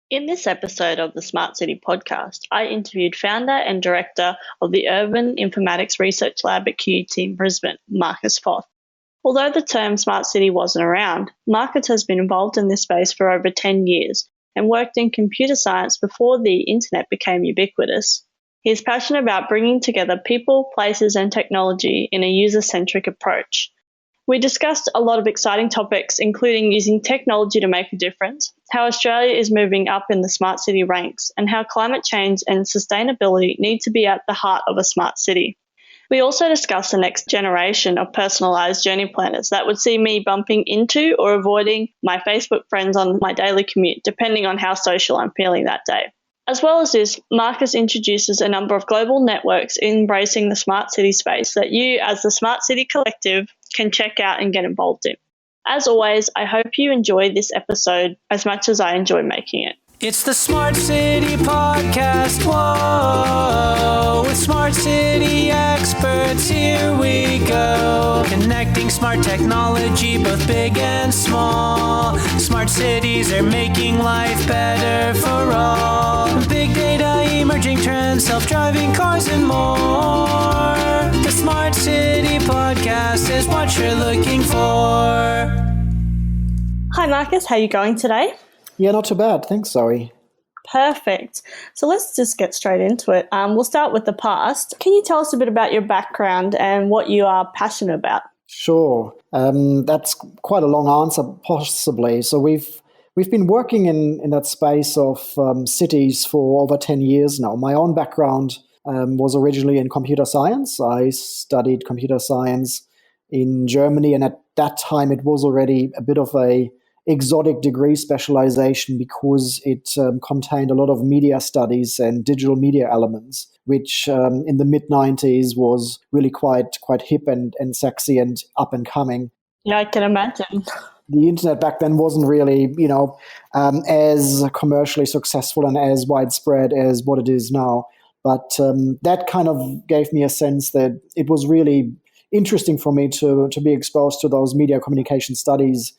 In this episode of the Smart City podcast, I interviewed founder and director of the Urban Informatics Research Lab at QUT in Brisbane, Marcus Foth. Although the term Smart City wasn't around, Marcus has been involved in this space for over 10 years and worked in computer science before the internet became ubiquitous. He is passionate about bringing together people, places, and technology in a user-centric approach. We discussed a lot of exciting topics, including using technology to make a difference, how Australia is moving up in the smart city ranks, and how climate change and sustainability need to be at the heart of a smart city. We also discussed the next generation of personalised journey planners that would see me bumping into or avoiding my Facebook friends on my daily commute, depending on how social I'm feeling that day. As well as this, Marcus introduces a number of global networks embracing the smart city space that you, as the Smart City Collective, can check out and get involved in. As always, I hope you enjoyed this episode as much as I enjoy making it. It's the Smart City Podcast, whoa, with Smart City experts, here we go. Connecting smart technology, both big and small. Smart cities are making life better for all. Big data, emerging trends, self-driving cars and more. The Smart City Podcast is what you're looking for. Hi Marcus, how are you going today? Yeah, not too bad. Thanks, Zoe. Perfect. So let's just get straight into it. We'll start with the past. Can you tell us a bit about your background and what you are passionate about? Sure. That's quite a long answer, possibly. So we've been working in that space of cities for over 10 years now. My own background was originally in computer science. I studied computer science in Germany, and at that time it was already a bit of a exotic degree specialization because it contained a lot of media studies and digital media elements, which in the mid-90s was really quite hip and sexy and up and coming. Yeah, I can imagine. The internet back then wasn't really, as commercially successful and as widespread as what it is now. But that kind of gave me a sense that it was really interesting for me to be exposed to those media communication studies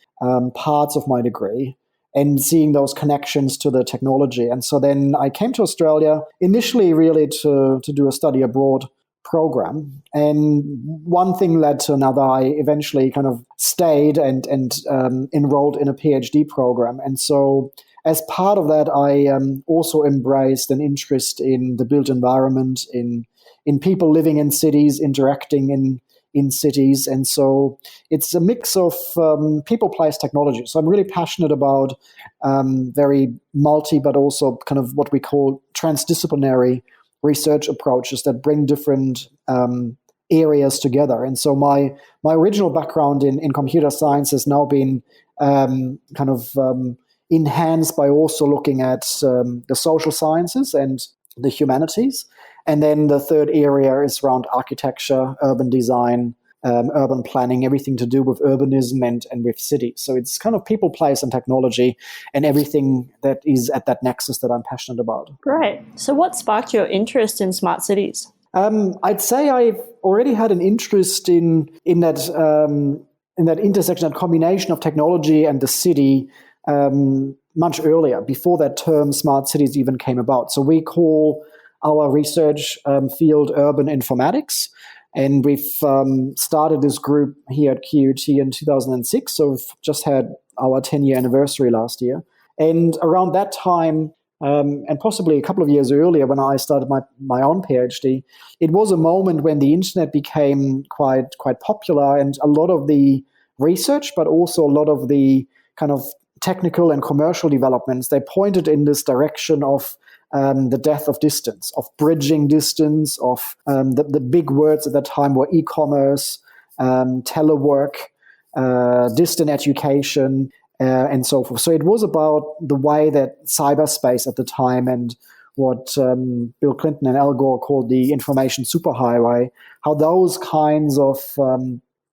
parts of my degree and seeing those connections to the technology. And so then I came to Australia initially really to do a study abroad program. And one thing led to another. I eventually kind of stayed and enrolled in a PhD program. And so as part of that, I also embraced an interest in the built environment, in people living in cities, interacting in cities. And so it's a mix of people, place, technology. So I'm really passionate about very multi, but also kind of what we call transdisciplinary research approaches that bring different areas together. And so my original background in computer science has now been enhanced by also looking at the social sciences and the humanities. And then the third area is around architecture, urban design, urban planning, everything to do with urbanism and with cities. So it's kind of people, place, and technology and everything that is at that nexus that I'm passionate about. Great. So what sparked your interest in smart cities? I'd say I've already had an interest in that intersection, that combination of technology and the city much earlier, before that term smart cities even came about. So we call our research field urban informatics. And we've started this group here at QUT in 2006. So we've just had our 10-year anniversary last year. And around that time, and possibly a couple of years earlier when I started my own PhD, it was a moment when the internet became quite popular, and a lot of the research, but also a lot of the kind of technical and commercial developments, they pointed in this direction of the death of distance, of bridging distance, of the big words at that time were e-commerce, telework, distant education, and so forth. So it was about the way that cyberspace at the time and what Bill Clinton and Al Gore called the information superhighway, how those kinds of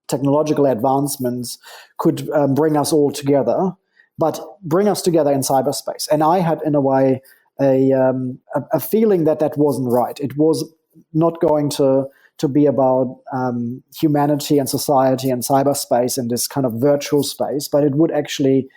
technological advancements could bring us all together, but bring us together in cyberspace. And I had, in a way, a feeling that wasn't right. It was not going to be about humanity and society and cyberspace and this kind of virtual space, but it would actually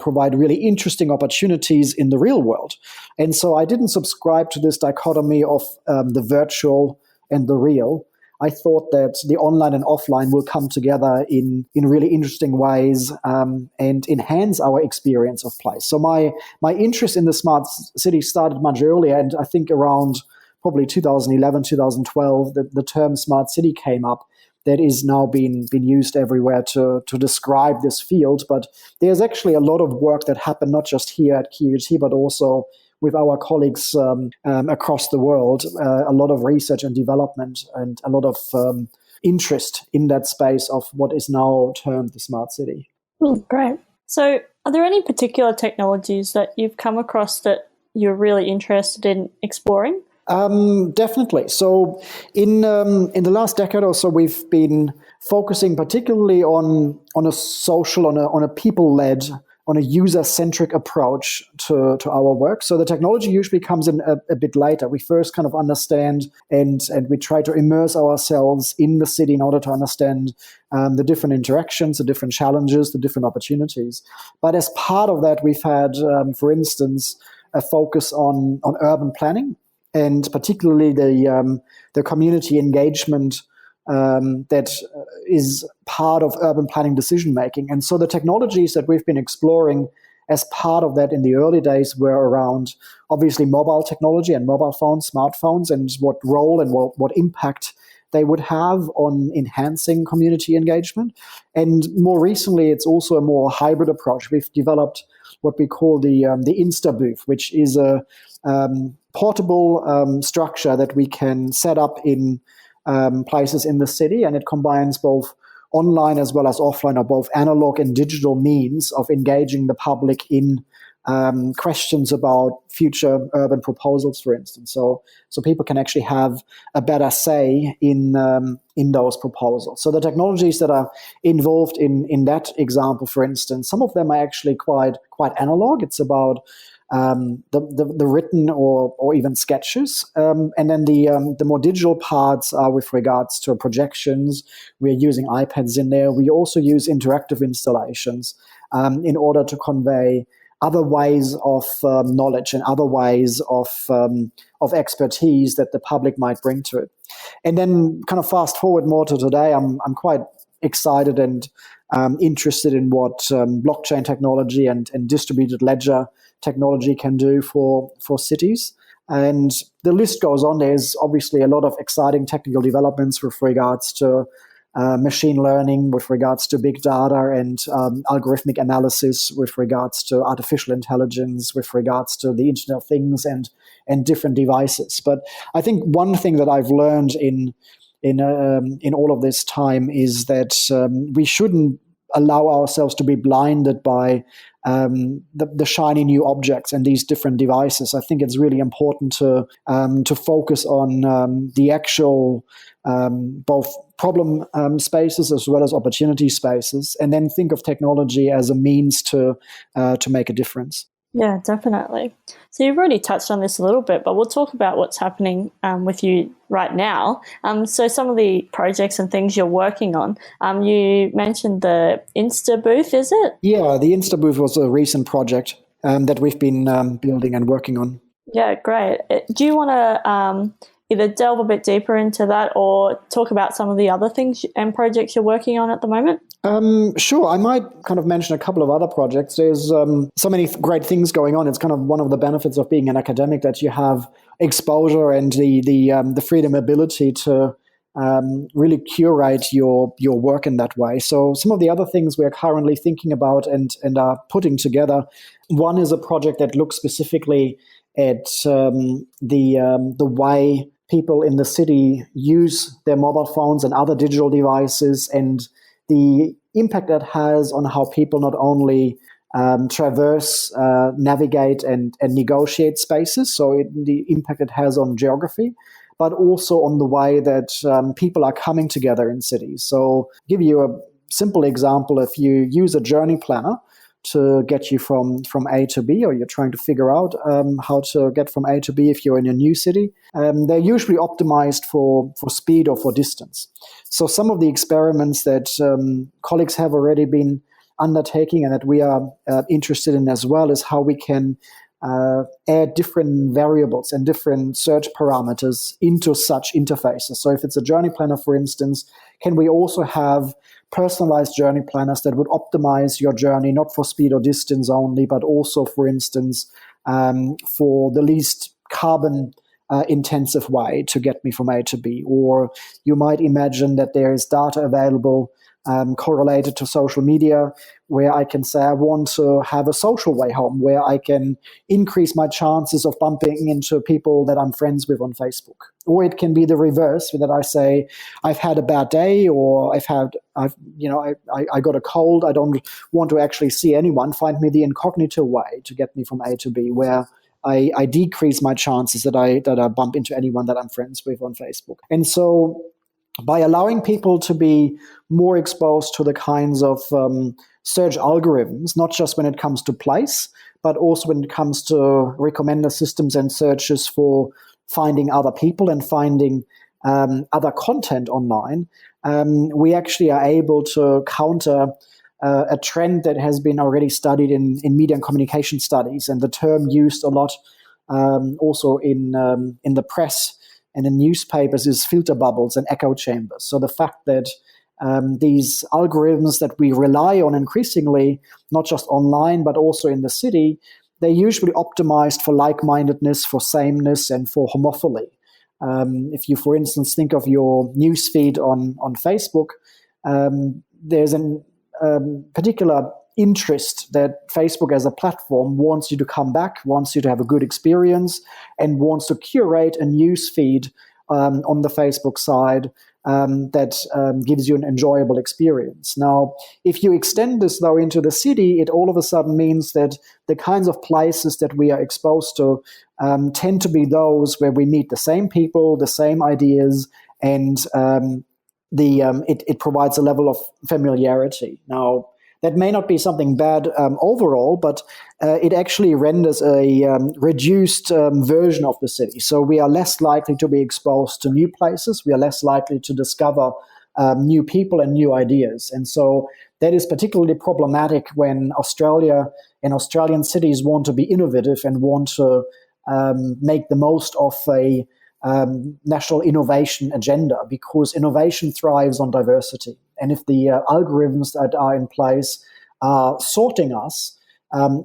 provide really interesting opportunities in the real world. And so I didn't subscribe to this dichotomy of the virtual and the real. I thought that the online and offline will come together in really interesting ways and enhance our experience of place. So my interest in the smart city started much earlier, and I think around probably 2011, 2012, the term smart city came up. That is now being used everywhere to describe this field. But there's actually a lot of work that happened not just here at QUT, but also with our colleagues across the world, a lot of research and development and a lot of interest in that space of what is now termed the smart city. Great. So are there any particular technologies that you've come across that you're really interested in exploring? Definitely. So in the last decade or so, we've been focusing particularly on a social, on a people-led, on a user-centric approach to our work. So the technology usually comes in a bit later. We first kind of understand and we try to immerse ourselves in the city in order to understand the different interactions, the different challenges, the different opportunities. But as part of that, we've had, for instance, a focus on urban planning, and particularly the community engagement that is part of urban planning decision making. And so the technologies that we've been exploring as part of that in the early days were around obviously mobile technology and mobile phones, smartphones, and what role and what impact they would have on enhancing community engagement. And more recently, it's also a more hybrid approach. We've developed what we call the Insta booth, which is a portable structure that we can set up in places in the city, and it combines both online as well as offline, or both analog and digital means of engaging the public in questions about future urban proposals, for instance. So people can actually have a better say in those proposals. So the technologies that are involved in that example, for instance, some of them are actually quite analog. It's about the written or even sketches, and then the more digital parts are with regards to projections. We're using iPads in there. We also use interactive installations in order to convey other ways of knowledge and other ways of expertise that the public might bring to it. And then, kind of fast forward more to today, I'm quite excited and interested in what blockchain technology and distributed ledger technology can do for cities. And the list goes on. There's obviously a lot of exciting technical developments with regards to machine learning, with regards to big data and algorithmic analysis, with regards to artificial intelligence, with regards to the Internet of Things and different devices. But I think one thing that I've learned in all of this time is that we shouldn't allow ourselves to be blinded by the shiny new objects and these different devices. I think it's really important to focus on the actual both problem spaces as well as opportunity spaces, and then think of technology as a means to make a difference. Yeah, definitely. So you've already touched on this a little bit, but we'll talk about what's happening with you right now. So some of the projects and things you're working on, you mentioned the Insta booth, is it? Yeah, the Insta booth was a recent project that we've been building and working on. Yeah, great. Do you want to either delve a bit deeper into that or talk about some of the other things and projects you're working on at the moment? Sure. I might kind of mention a couple of other projects. There's so many great things going on. It's kind of one of the benefits of being an academic that you have exposure and the freedom ability to really curate your work in that way. So some of the other things we're currently thinking about and are putting together. One is a project that looks specifically at the way people in the city use their mobile phones and other digital devices, and the impact that has on how people not only traverse, navigate, and negotiate spaces, so the impact it has on geography, but also on the way that people are coming together in cities. So give you a simple example. If you use a journey planner to get you from A to B, or you're trying to figure out how to get from A to B if you're in a new city, they're usually optimized for speed or for distance. So some of the experiments that colleagues have already been undertaking and that we are interested in as well is how we can add different variables and different search parameters into such interfaces. So if it's a journey planner, for instance, can we also have personalized journey planners that would optimize your journey, not for speed or distance only, but also, for instance, for the least carbon intensive way to get me from A to B? Or you might imagine that there is data available correlated to social media where I can say I want to have a social way home, where I can increase my chances of bumping into people that I'm friends with on Facebook. Or it can be the reverse, that I say I've had a bad day, or I got a cold. I don't want to actually see anyone. Find me the incognito way to get me from A to B, where I decrease my chances that I bump into anyone that I'm friends with on Facebook. And so by allowing people to be more exposed to the kinds of search algorithms, not just when it comes to place, but also when it comes to recommender systems and searches for finding other people and finding other content online, we actually are able to counter a trend that has been already studied in media and communication studies, and the term used a lot also in the press and in newspapers is filter bubbles and echo chambers. So the fact that these algorithms that we rely on increasingly, not just online, but also in the city, they're usually optimized for like-mindedness, for sameness, and for homophily. If you, for instance, think of your newsfeed on Facebook, there's a particular interest that Facebook as a platform wants you to come back, wants you to have a good experience, and wants to curate a news feed on the Facebook side that gives you an enjoyable experience. Now, if you extend this, though, into the city, it all of a sudden means that the kinds of places that we are exposed to tend to be those where we meet the same people, the same ideas, and it provides a level of familiarity. Now, that may not be something bad overall, but it actually renders a reduced version of the city. So we are less likely to be exposed to new places. We are less likely to discover new people and new ideas. And so that is particularly problematic when Australia and Australian cities want to be innovative and want to make the most of a national innovation agenda, because innovation thrives on diversity. And if the algorithms that are in place are sorting us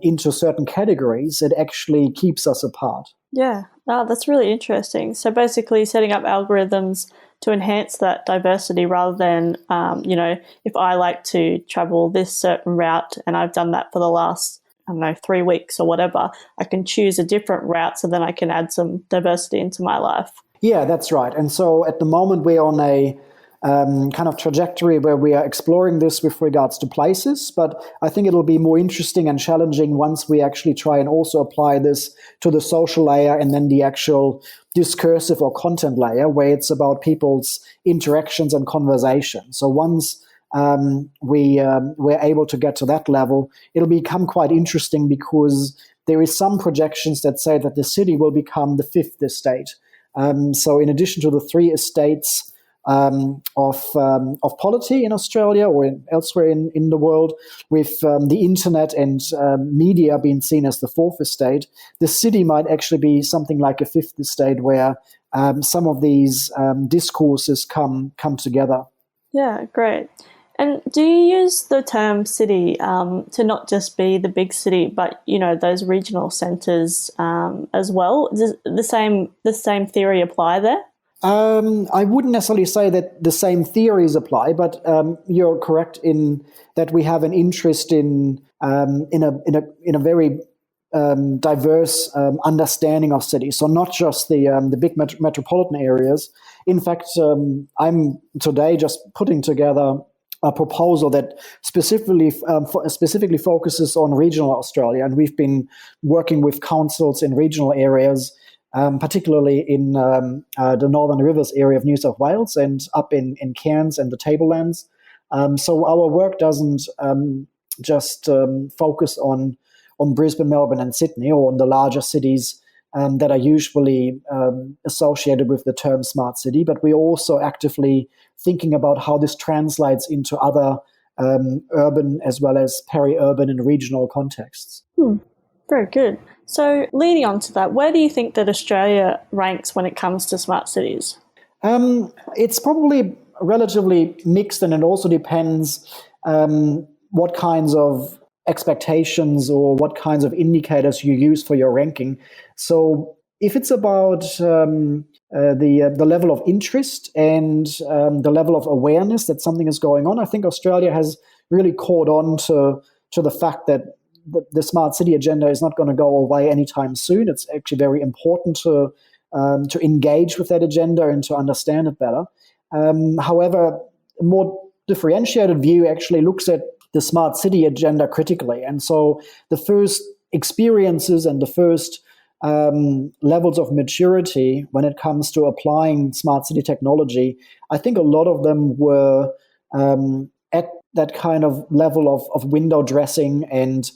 into certain categories, it actually keeps us apart. Yeah, that's really interesting. So basically setting up algorithms to enhance that diversity rather than, if I like to travel this certain route and I've done that for the last 3 weeks or whatever, I can choose a different route so then I can add some diversity into my life. Yeah, that's right. And so at the moment we're on a kind of trajectory where we are exploring this with regards to places, but I think it'll be more interesting and challenging once we actually try and also apply this to the social layer and then the actual discursive or content layer, where it's about people's interactions and conversation. So once we're able to get to that level, it'll become quite interesting, because there is some projections that say that the city will become the fifth estate. So in addition to the three estates of polity in Australia or elsewhere in the world, with the internet and media being seen as the fourth estate, the city might actually be something like a fifth estate, where some of these discourses come together. Yeah, great. And do you use the term city to not just be the big city, but those regional centres as well? Does the same theory apply there? I wouldn't necessarily say that the same theories apply, but you're correct in that we have an interest in a very diverse understanding of cities. So not just the big metropolitan areas. In fact, I'm today just putting together a proposal that specifically focuses on regional Australia, and we've been working with councils in regional areas, particularly in the Northern Rivers area of New South Wales and up in Cairns and the Tablelands. So our work doesn't just focus on Brisbane, Melbourne, and Sydney, or on the larger cities that are usually associated with the term smart city, but we're also actively thinking about how this translates into other urban as well as peri-urban and regional contexts. Very good. So leading on to that, where do you think that Australia ranks when it comes to smart cities? It's probably relatively mixed, and it also depends what kinds of expectations or what kinds of indicators you use for your ranking. So if it's about the level of interest and the level of awareness that something is going on, I think Australia has really caught on to the fact that the smart city agenda is not going to go away anytime soon. It's actually very important to engage with that agenda and to understand it better. However, a more differentiated view actually looks at the smart city agenda critically. And so the first experiences and the first levels of maturity when it comes to applying smart city technology, I think a lot of them were at that kind of level of window dressing and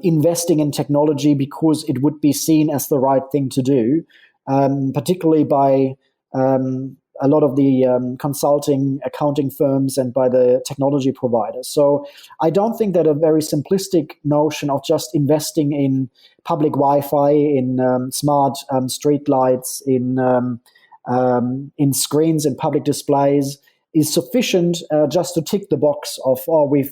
investing in technology because it would be seen as the right thing to do, particularly by a lot of the consulting accounting firms and by the technology providers. So I don't think that a very simplistic notion of just investing in public Wi-Fi, in smart street lights, in screens and public displays is sufficient just to tick the box of,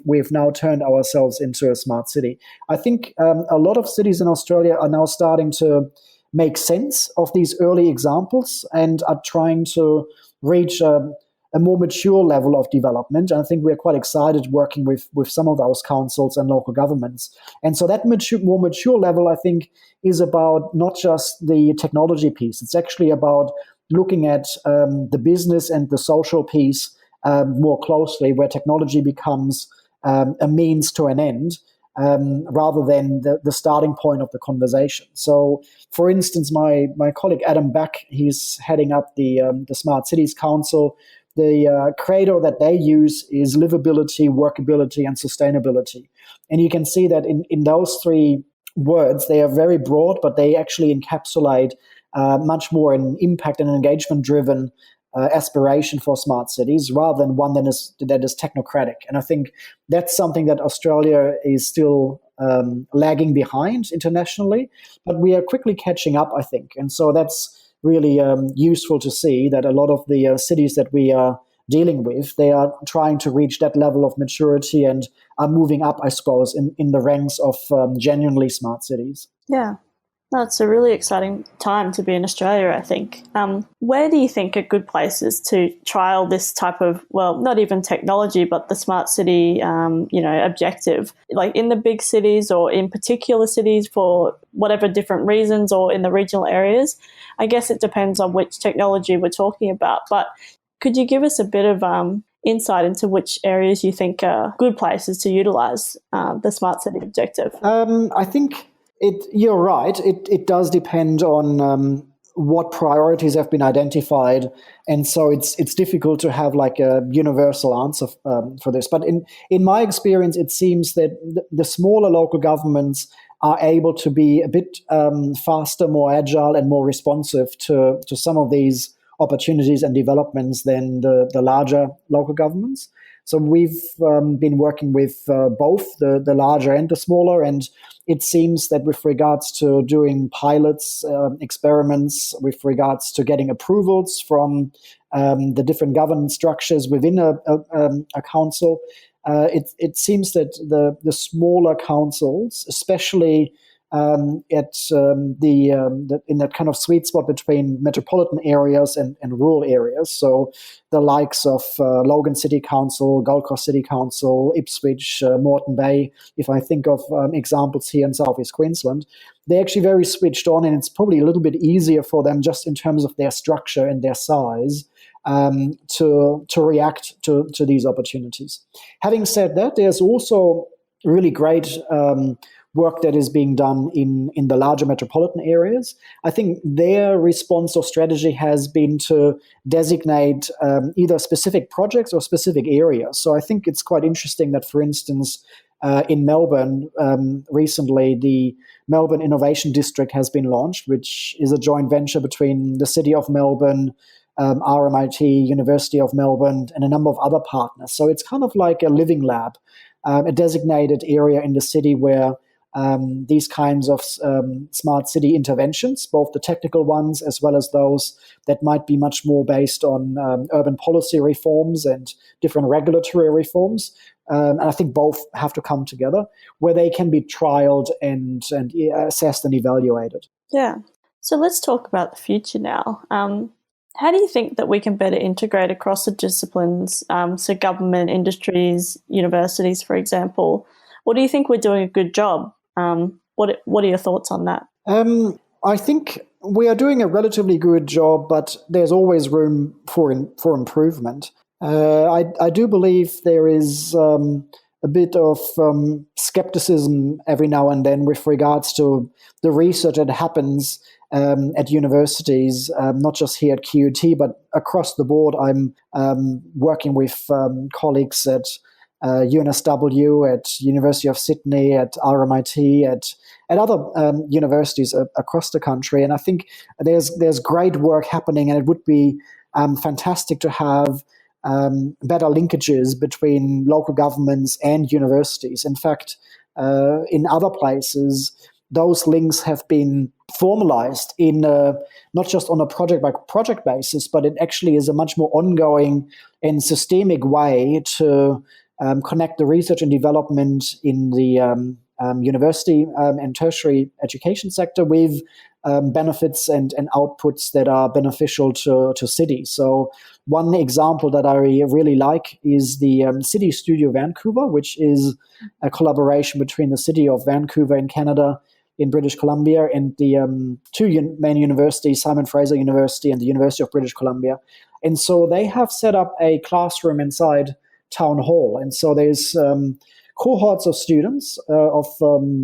we've now turned ourselves into a smart city. I think a lot of cities in Australia are now starting to make sense of these early examples and are trying to reach a more mature level of development. And I think we're quite excited working with some of those councils and local governments. And so that more mature level, I think, is about not just the technology piece. It's actually about looking at the business and the social piece more closely, where technology becomes a means to an end, rather than the starting point of the conversation. So, for instance, my colleague Adam Back, he's heading up the Smart Cities Council. The credo that they use is livability, workability, and sustainability. And you can see that in those three words, they are very broad, but they actually encapsulate much more an impact and engagement-driven aspiration for smart cities, rather than one that is technocratic. And I think that's something that Australia is still lagging behind internationally, but we are quickly catching up, I think. And so that's really useful to see that a lot of the cities that we are dealing with, they are trying to reach that level of maturity and are moving up, I suppose, in the ranks of genuinely smart cities. Yeah. That's a really exciting time to be in Australia, I think. Where do you think are good places to trial this type of, well, not even technology, but the smart city, objective? Like in the big cities or in particular cities for whatever different reasons, or in the regional areas? I guess it depends on which technology we're talking about. But could you give us a bit of insight into which areas you think are good places to utilise the smart city objective? I think you're right. It does depend on what priorities have been identified, and so it's difficult to have like a universal answer for this. But in my experience, it seems that the smaller local governments are able to be a bit faster, more agile, and more responsive to some of these opportunities and developments than the larger local governments. So we've been working with both the larger and the smaller, and it seems that with regards to doing pilots, experiments, with regards to getting approvals from the different governance structures within a council, it seems that the smaller councils, especially in that kind of sweet spot between metropolitan areas and rural areas. So the likes of Logan City Council, Gold Coast City Council, Ipswich, Moreton Bay, if I think of examples here in Southeast Queensland, they're actually very switched on, and it's probably a little bit easier for them just in terms of their structure and their size to react to these opportunities. Having said that, there's also really great work that is being done in the larger metropolitan areas. I think their response or strategy has been to designate either specific projects or specific areas. So I think it's quite interesting that, for instance, in Melbourne, recently the Melbourne Innovation District has been launched, which is a joint venture between the City of Melbourne, RMIT, University of Melbourne, and a number of other partners. So it's kind of like a living lab, a designated area in the city where these kinds of smart city interventions, both the technical ones as well as those that might be much more based on urban policy reforms and different regulatory reforms. And I think both have to come together where they can be trialed and assessed and evaluated. Yeah. So let's talk about the future now. How do you think that we can better integrate across the disciplines, so government, industries, universities, for example? Or do you think we're doing a good job? What are your thoughts on that? I think we are doing a relatively good job, but there's always room for improvement. I do believe there is a bit of skepticism every now and then with regards to the research that happens at universities, not just here at QUT, but across the board. I'm working with colleagues at UNSW, at University of Sydney, at RMIT, at other universities across the country, and I think there's great work happening, and it would be fantastic to have better linkages between local governments and universities. In fact, in other places, those links have been formalized in not just on a project-by-project basis, but it actually is a much more ongoing and systemic way to connect the research and development in the university and tertiary education sector with benefits and outputs that are beneficial to cities. So one example that I really like is the City Studio Vancouver, which is a collaboration between the City of Vancouver in Canada, in British Columbia, and the two main universities, Simon Fraser University and the University of British Columbia. And so they have set up a classroom inside Town Hall. And so there's cohorts of students of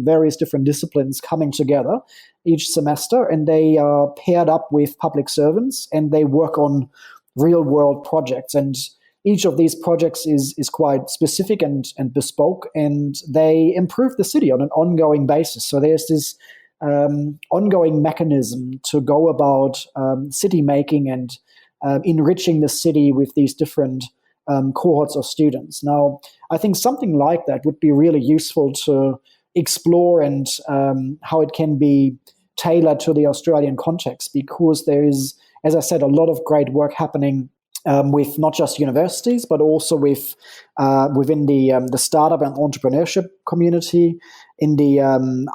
various different disciplines coming together each semester, and they are paired up with public servants, and they work on real-world projects. And each of these projects is quite specific and bespoke, and they improve the city on an ongoing basis. So there's this ongoing mechanism to go about city making and enriching the city with these different cohorts of students. Now, I think something like that would be really useful to explore, and how it can be tailored to the Australian context, because there is, as I said, a lot of great work happening with not just universities, but also with within the startup and entrepreneurship community, in the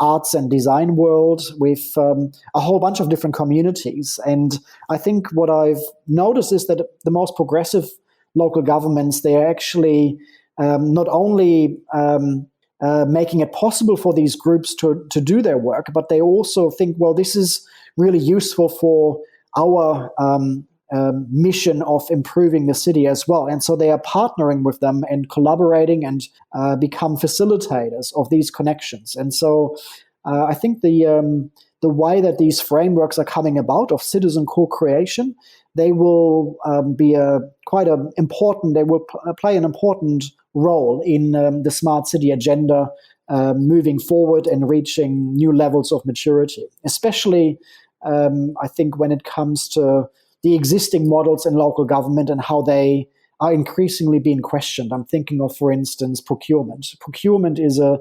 arts and design world, with a whole bunch of different communities. And I think what I've noticed is that the most progressive local governments, they're actually not only making it possible for these groups to do their work, but they also think, well, this is really useful for our mission of improving the city as well. And so they are partnering with them and collaborating and become facilitators of these connections. And so I think the way that these frameworks are coming about of citizen co-creation, they will be they will play an important role in the smart city agenda moving forward and reaching new levels of maturity, especially I think when it comes to the existing models in local government and how they are increasingly being questioned. I'm thinking of, for instance, procurement. Procurement is a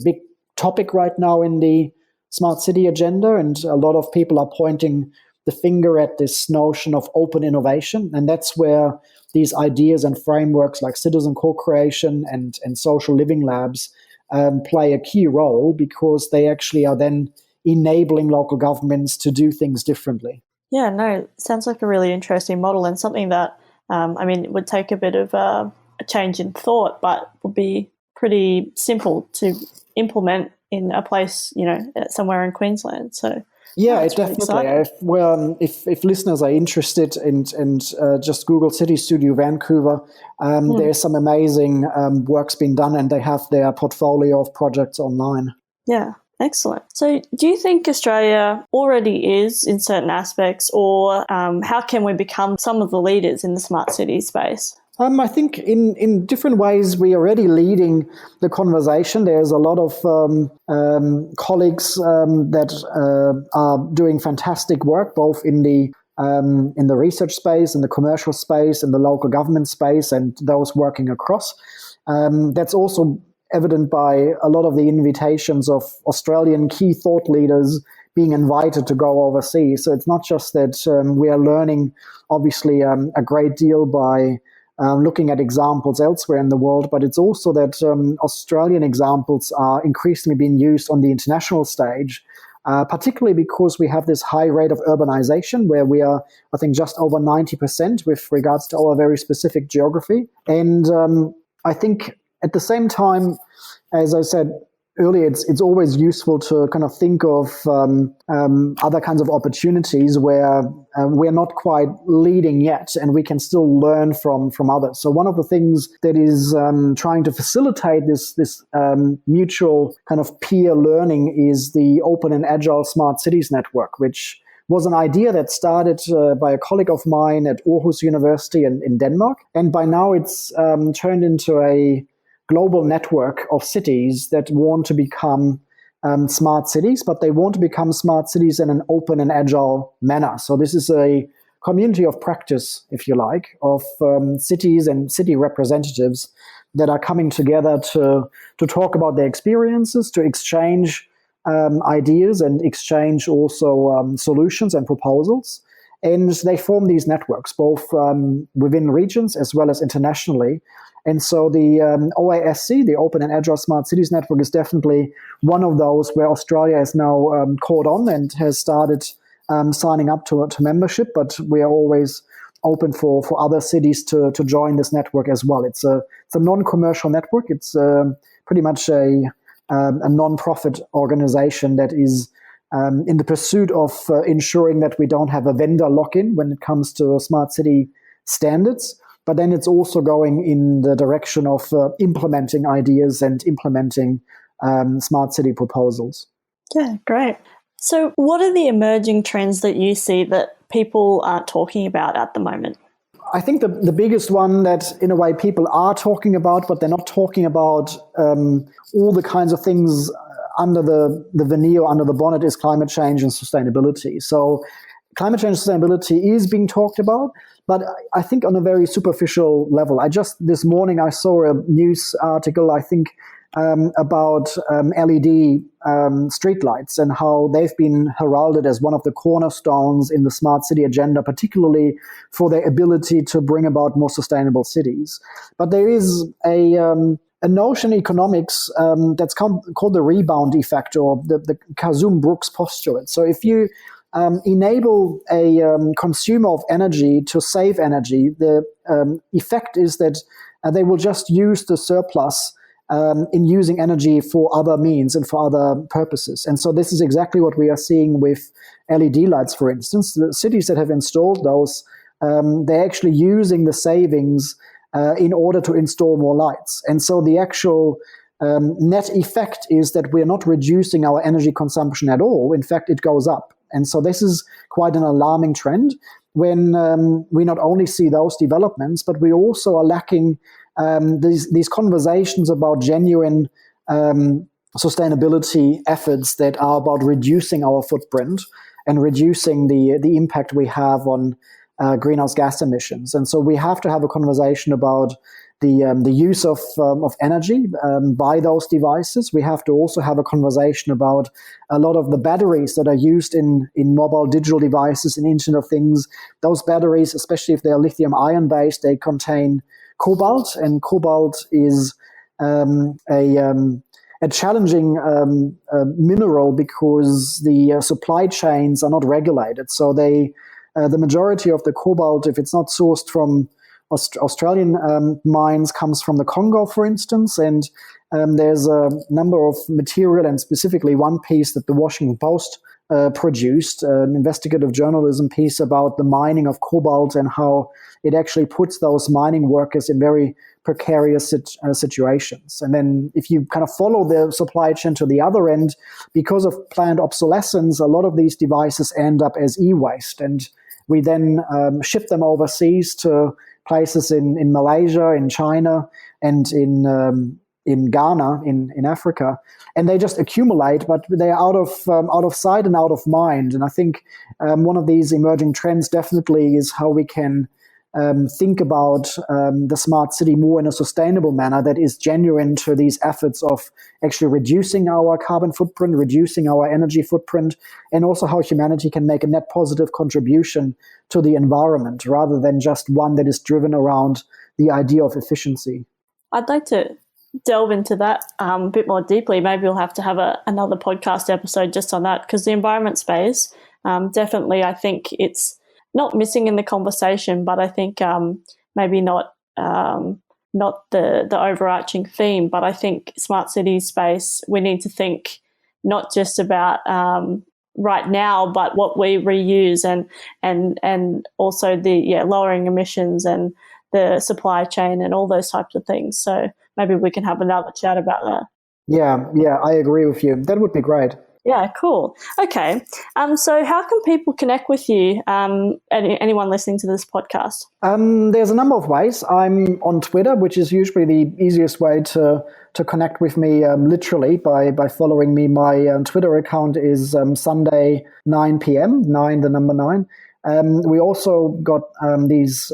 big topic right now in the smart city agenda, and a lot of people are pointing the finger at this notion of open innovation, and that's where these ideas and frameworks like citizen co-creation and social living labs play a key role, because they actually are then enabling local governments to do things differently. Yeah, no, sounds like a really interesting model, and something that, it would take a bit of a change in thought, but would be pretty simple to implement in a place, somewhere in Queensland. So yeah, it's definitely. Really if listeners are interested and just Google City Studio Vancouver, there's some amazing work's been done, and they have their portfolio of projects online. Yeah. Excellent. So do you think Australia already is in certain aspects, or how can we become some of the leaders in the smart city space? I think in different ways we're already leading the conversation. There's a lot of colleagues that are doing fantastic work, both in the in the research space, in the commercial space, in the local government space, and those working across. That's also evident by a lot of the invitations of Australian key thought leaders being invited to go overseas. So it's not just that we are learning, obviously, a great deal by looking at examples elsewhere in the world, but it's also that Australian examples are increasingly being used on the international stage, particularly because we have this high rate of urbanization where we are, I think, just over 90% with regards to our very specific geography. And I think at the same time, as I said earlier, it's always useful to kind of think of other kinds of opportunities where we're not quite leading yet, and we can still learn from others. So one of the things that is trying to facilitate this mutual kind of peer learning is the Open and Agile Smart Cities Network, which was an idea that started by a colleague of mine at Aarhus University in Denmark. And by now it's turned into a global network of cities that want to become smart cities, but they want to become smart cities in an open and agile manner. So this is a community of practice, if you like, of cities and city representatives that are coming together to talk about their experiences, to exchange ideas and exchange also solutions and proposals. And they form these networks, both within regions as well as internationally. And so the OASC, the Open and Agile Smart Cities Network, is definitely one of those where Australia is now caught on and has started signing up to membership. But we are always open for other cities to join this network as well. It's a non-commercial network. It's pretty much a non-profit organization that is in the pursuit of ensuring that we don't have a vendor lock-in when it comes to smart city standards. But then it's also going in the direction of implementing ideas and implementing smart city proposals. Yeah, great. So what are the emerging trends that you see that people aren't talking about at the moment? I think the biggest one that, in a way, people are talking about, but they're not talking about all the kinds of things under the veneer, under the bonnet, is climate change and sustainability. So climate change and sustainability is being talked about, but I think on a very superficial level. This morning I saw a news article, I think, about LED streetlights and how they've been heralded as one of the cornerstones in the smart city agenda, particularly for their ability to bring about more sustainable cities. But there is a notion in economics that's called the rebound effect, or the Kazum-Brooks postulate. So if you enable a consumer of energy to save energy, the effect is that they will just use the surplus in using energy for other means and for other purposes. And so this is exactly what we are seeing with LED lights, for instance. The cities that have installed those, they're actually using the savings in order to install more lights. And so the actual net effect is that we're not reducing our energy consumption at all. In fact, it goes up. And so this is quite an alarming trend when we not only see those developments, but we also are lacking these conversations about genuine sustainability efforts that are about reducing our footprint and reducing the impact we have on greenhouse gas emissions. And so we have to have a conversation about the use of energy by those devices. We have to also have a conversation about a lot of the batteries that are used in mobile digital devices and Internet of Things. Those batteries, especially if they're lithium-ion based, they contain cobalt, and cobalt is a challenging mineral because the supply chains are not regulated. So the majority of the cobalt, if it's not sourced from Australian mines, comes from the Congo, for instance, and there's a number of material, and specifically one piece that the Washington Post produced, an investigative journalism piece about the mining of cobalt and how it actually puts those mining workers in very precarious situations. And then if you kind of follow the supply chain to the other end, because of planned obsolescence, a lot of these devices end up as e-waste, and we then ship them overseas to places in Malaysia, in China, and in in Ghana, in Africa, and they just accumulate, but they're out of sight and out of mind. And I think one of these emerging trends definitely is how we can think about the smart city more in a sustainable manner that is genuine to these efforts of actually reducing our carbon footprint, reducing our energy footprint, and also how humanity can make a net positive contribution to the environment rather than just one that is driven around the idea of efficiency. I'd like to delve into that a bit more deeply. Maybe we'll have to have another podcast episode just on that, because the environment space, definitely, I think it's not missing in the conversation, but I think maybe not the overarching theme. But I think smart city space, we need to think not just about right now, but what we reuse and also the lowering emissions and the supply chain and all those types of things. So maybe we can have another chat about that. Yeah, I agree with you. That would be great. Yeah, cool. Okay. So how can people connect with you, anyone listening to this podcast? There's a number of ways. I'm on Twitter, which is usually the easiest way to connect with me, literally by following me. My Twitter account is Sunday 9 p.m., 9, the number 9. We also got these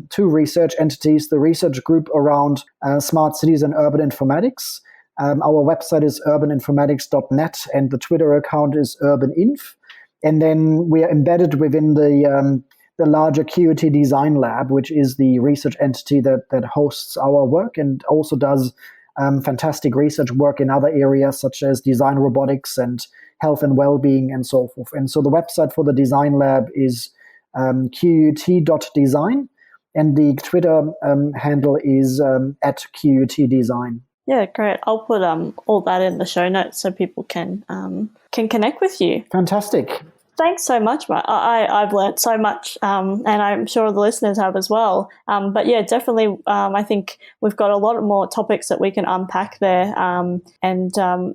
two research entities, the research group around smart cities and urban informatics. Our website is urbaninformatics.net and the Twitter account is urbaninf. And then we are embedded within the larger QUT Design Lab, which is the research entity that hosts our work and also does fantastic research work in other areas such as design robotics and health and well-being and so forth. And so the website for the Design Lab is qut.design, and the Twitter handle is at qutdesign. Yeah, great. I'll put all that in the show notes so people can connect with you. Fantastic. Thanks so much, Matt. I've learnt so much, and I'm sure the listeners have as well. But yeah, definitely, I think we've got a lot more topics that we can unpack there.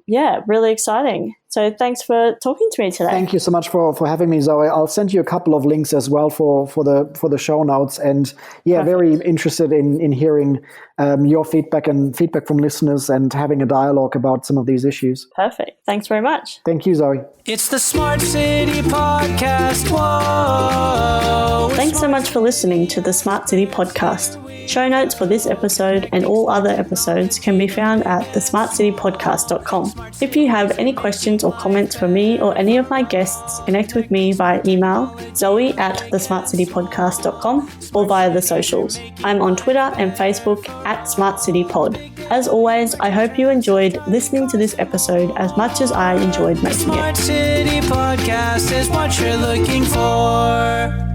Yeah, really exciting. So thanks for talking to me today. Thank you so much for having me, Zoe. I'll send you a couple of links as well for the show notes. And yeah, Perfect. Very interested in hearing your feedback and feedback from listeners and having a dialogue about some of these issues. Perfect. Thanks very much. Thank you, Zoe. It's the Smart City Podcast. Whoa! Thanks so much for listening to the Smart City Podcast. Show notes for this episode and all other episodes can be found at thesmartcitypodcast.com. If you have any questions or comments for me or any of my guests, connect with me via email, zoe@thesmartcitypodcast.com, or via the socials. I'm on Twitter and Facebook at SmartCityPod. As always, I hope you enjoyed listening to this episode as much as I enjoyed making it. Smart City Podcast is what you're looking for.